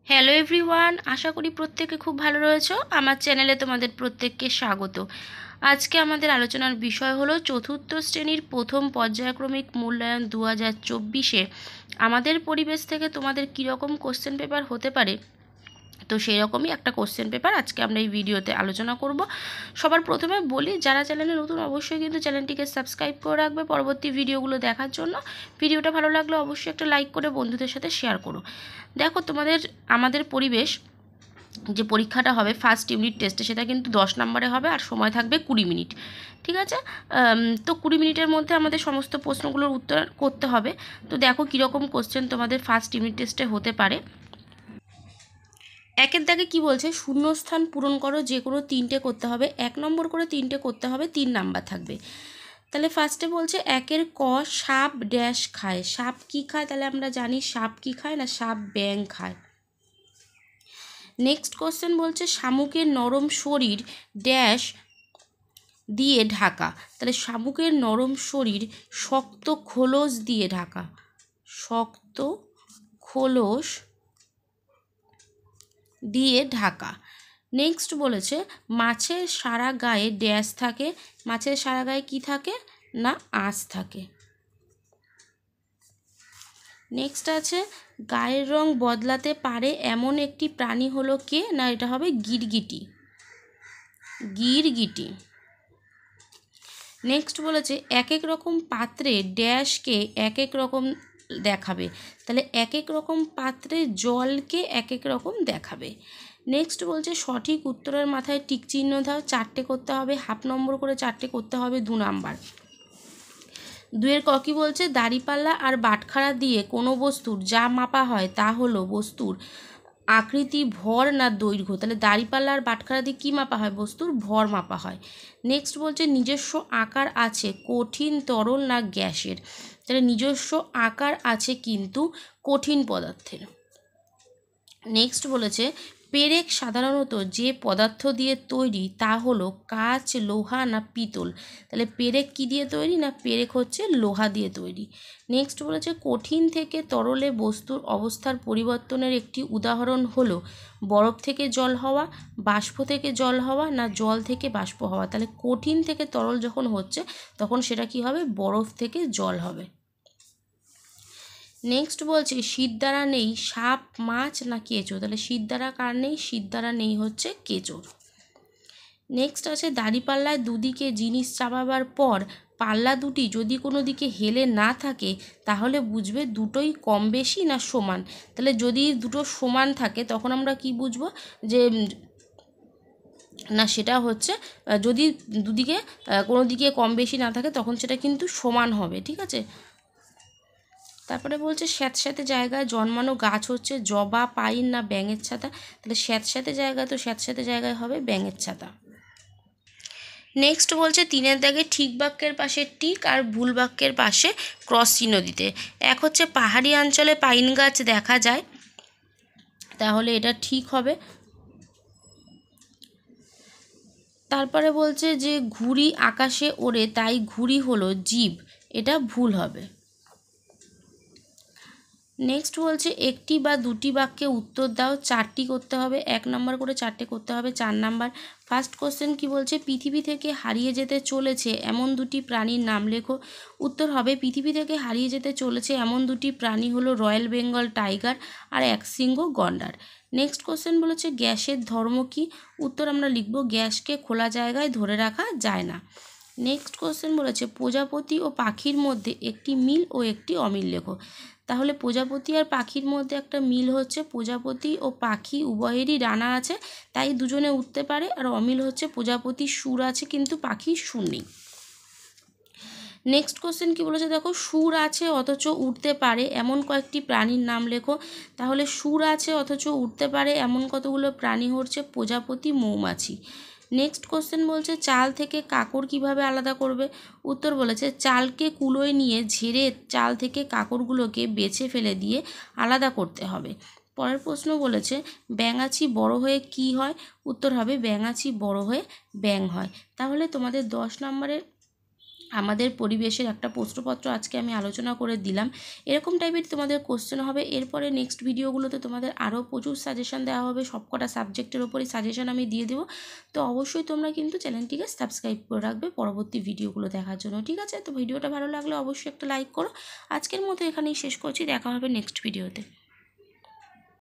Hello everyone, আশা করি প্রত্যেকে খুব ভালো রয়েছো। আমার চ্যানেলে তোমাদের প্রত্যেককে স্বাগত। আজকে আমাদের আলোচনার বিষয় হলো চতুর্থ শ্রেণীর প্রথম পর্যায়ক্রমিক মূল্যায়ন 2024-এ আমাদের পরিবেশ থেকে তোমাদের কীরকম কোশ্চেন পেপার হতে পারে, তো সেই রকমই একটা কোশ্চেন পেপার আজকে আমরা এই ভিডিওতে আলোচনা করব। সবার প্রথমে বলি, যারা চ্যানেলে নতুন অবশ্যই কিন্তু চ্যানেলটিকে সাবস্ক্রাইব করে রাখবে পরবর্তী ভিডিওগুলো দেখার জন্য। ভিডিওটা ভালো লাগলে অবশ্যই একটা লাইক করে বন্ধুদের সাথে শেয়ার করো। দেখো, আমাদের পরিবেশ যে পরীক্ষাটা হবে ফার্স্ট ইউনিট টেস্টে, সেটা কিন্তু 10 নম্বরে হবে আর সময় থাকবে 20 মিনিট। ঠিক আছে, তো 20 মিনিটের মধ্যে আমাদের সমস্ত প্রশ্নগুলোর উত্তর করতে হবে। তো দেখো কীরকম কোশ্চেন তোমাদের ফার্স্ট ইউনিট টেস্টে হতে পারে। একের দাগে কি বলছে, শূন্যস্থান পূরণ করো, যে কোনো 3টে করতে হবে, 1 নম্বর করে 3টে করতে হবে, 3 নাম্বার থাকবে। তাহলে ফার্স্টে বলছে একের ক, সাপ ড্যাশ খায়। সাপ কি খায়? তাহলে আমরা জানি সাপ কি খায় না, সাপ ব্যাঙ খায়। নেক্সট কোশ্চেন বলছে শামুকের নরম শরীর ড্যাশ দিয়ে ঢাকা। তাহলে শামুকের নরম শরীর শক্ত খোলস দিয়ে ঢাকা। শক্ত খোলস দিয়ে ঢাকা। নেক্সট বলেছে মাছের সারা গায়ে ড্যাশ থাকে। মাছের সারা গায়ে কি থাকে না, আঁশ থাকে। নেক্সট আছে গায়ের রং বদলাতে পারে এমন একটি প্রাণী হলো কে না, এটা হবে গিরগিটি। গিরগিটি। নেক্সট বলেছে এক এক রকম পাত্রে ড্যাশকে এক এক রকম দেখাবে। তাহলে এক এক রকম পাত্রে জলকে এক এক রকম দেখাবে। নেক্সট বলছে সঠিক উত্তরের মাথায় টিক চিহ্ন দাও। 4টে করতে হবে, হাফ নম্বর করে 4টে করতে হবে, 2 নাম্বার। 2-এর ক কি বলছে, দাড়িপাল্লা আর বাটখারা দিয়ে কোনো বস্তুর যা মাপা হয় তা হলো বস্তুর আকৃতি, ভর না দৈর্ঘ্য। তাহলে দাড়িপাল্লা আর বাটখারা দিয়ে কী মাপা হয়? বস্তুর ভর মাপা হয়। নেক্সট বলছে নিজস্ব আকার আছে কঠিন, তরল না গ্যাসের। তাহলে নিজস্ব আকার আছে কিন্তু কঠিন পদার্থের। নেক্সট বলেছে পেরেক সাধারণত যে পদার্থ দিয়ে তৈরি তা হলো কাঁচ, লোহা না পিতল। তাহলে পেরেক কী দিয়ে তৈরি না, পেরেক হচ্ছে লোহা দিয়ে তৈরি। নেক্সট বলেছে কঠিন থেকে তরলে বস্তুর অবস্থার পরিবর্তনের একটি উদাহরণ হলো বরফ থেকে জল হওয়া, বাষ্প থেকে জল হওয়া না জল থেকে বাষ্প হওয়া। তাহলে কঠিন থেকে তরল যখন হচ্ছে তখন সেটা কি হবে, বরফ থেকে জল হবে। নেক্সট বলছে শীত দ্বারা নেই সাপ, মাছ না কেঁচো। তাহলে শীত দ্বারা কার নেই? শীত দ্বারা নেই হচ্ছে কেঁচোর। নেক্সট আছে দাড়িপাল্লায় দুদিকে জিনিস চাপাবার পর পাল্লা দুটি যদি কোনো দিকে হেলে না থাকে তাহলে বুঝবে দুটোই কম বেশি না সমান। তাহলে যদি দুটো সমান থাকে তখন আমরা কি বুঝবো, যে না সেটা হচ্ছে যদি দুদিকে কোনো দিকে কম বেশি না থাকে তখন সেটা কিন্তু সমান হবে। ঠিক আছে, তারপরে বলছে স্যাঁতস্যাঁতে জায়গায় জন্মানো গাছ হচ্ছে জবা, পাইন না ব্যাঙের ছাতা। তাহলে স্যাঁতস্যাঁতে জায়গা, তো স্যাঁতস্যাঁতে জায়গায় হবে ব্যাঙের ছাতা। নেক্সট বলছে 3-এর দাগে ঠিক বাক্যের পাশে টিক আর ভুল বাক্যের পাশে ক্রস চিহ্ন দিতে। এক হচ্ছে পাহাড়ি অঞ্চলে পাইন গাছ দেখা যায়, তাহলে এটা ঠিক হবে। তারপরে বলছে যে ঘুড়ি আকাশে ওড়ে তাই ঘুড়ি হলো জীব, এটা ভুল হবে। নেক্সট বলছে একটি বা দুটি বাক্যে উত্তর দাও। 4টি করতে হবে, 1 নম্বর করে 4টে করতে হবে, 4 নাম্বার। ফার্স্ট কোশ্চেন কি বলছে, পৃথিবী থেকে হারিয়ে যেতে চলেছে এমন দুটি প্রাণীর নাম লেখো। উত্তর হবে পৃথিবী থেকে হারিয়ে যেতে চলেছে এমন দুটি প্রাণী হলো রয়্যাল বেঙ্গল টাইগার আর একশৃঙ্গ গন্ডার। নেক্সট কোশ্চেন বলেছে গ্যাসের ধর্ম কি। উত্তর আমরা লিখব গ্যাসকে খোলা জায়গায় ধরে রাখা যায় না। নেক্সট কোশ্চেন বলেছে প্রজাপতি ও পাখির মধ্যে একটি মিল ও একটি অমিল লেখো। তাহলে প্রজাপতি আর পাখির মধ্যে একটা মিল হচ্ছে প্রজাপতি ও পাখি উভয়েরই ডানা আছে তাই দুজনে উঠতে পারে, আর অমিল হচ্ছে প্রজাপতির সুর আছে কিন্তু পাখির সুর নেই। নেক্সট কোশ্চেন কি বলেছে দেখো, সুর আছে অথচ উঠতে পারে এমন কয়েকটি প্রাণীর নাম লেখো। তাহলে সুর আছে অথচ উঠতে পারে এমন কতগুলো প্রাণী হচ্ছে প্রজাপতি, মৌমাছি। নেক্সট কোশ্চেন বলছে চাল থেকে কাকড় কিভাবে আলাদা করবে। উত্তর বলেছে চালকে কুলোয় নিয়ে ঝেড়ে চাল থেকে কাকড়গুলোকে বেছে ফেলে দিয়ে আলাদা করতে হবে। পরের প্রশ্ন বলেছে ব্যাঙাচি বড় হয়ে কি হয়। উত্তর হবে ব্যাঙাচি বড় হয়ে ব্যাঙ হয়। তাহলে তোমাদের 10 নম্বরের আমাদের পরিবেশের একটা প্রশ্নপত্র আজকে আমি আলোচনা করে দিলাম। এরকম টাইপের তোমাদের কোশ্চেন হবে। এরপরে নেক্সট ভিডিওগুলোতে তোমাদের আরও প্রচুর সাজেশান দেওয়া হবে, সবকটা সাবজেক্টের ওপরই সাজেশান আমি দিয়ে দেবো। তো অবশ্যই তোমরা কিন্তু চ্যানেলটিকে সাবস্ক্রাইব করে রাখবে পরবর্তী ভিডিওগুলো দেখার জন্য, ঠিক আছে? তো ভিডিওটা ভালো লাগলে অবশ্যই একটা লাইক করো। আজকের মতো এখানেই শেষ করছি, দেখা হবে নেক্সট ভিডিওতে।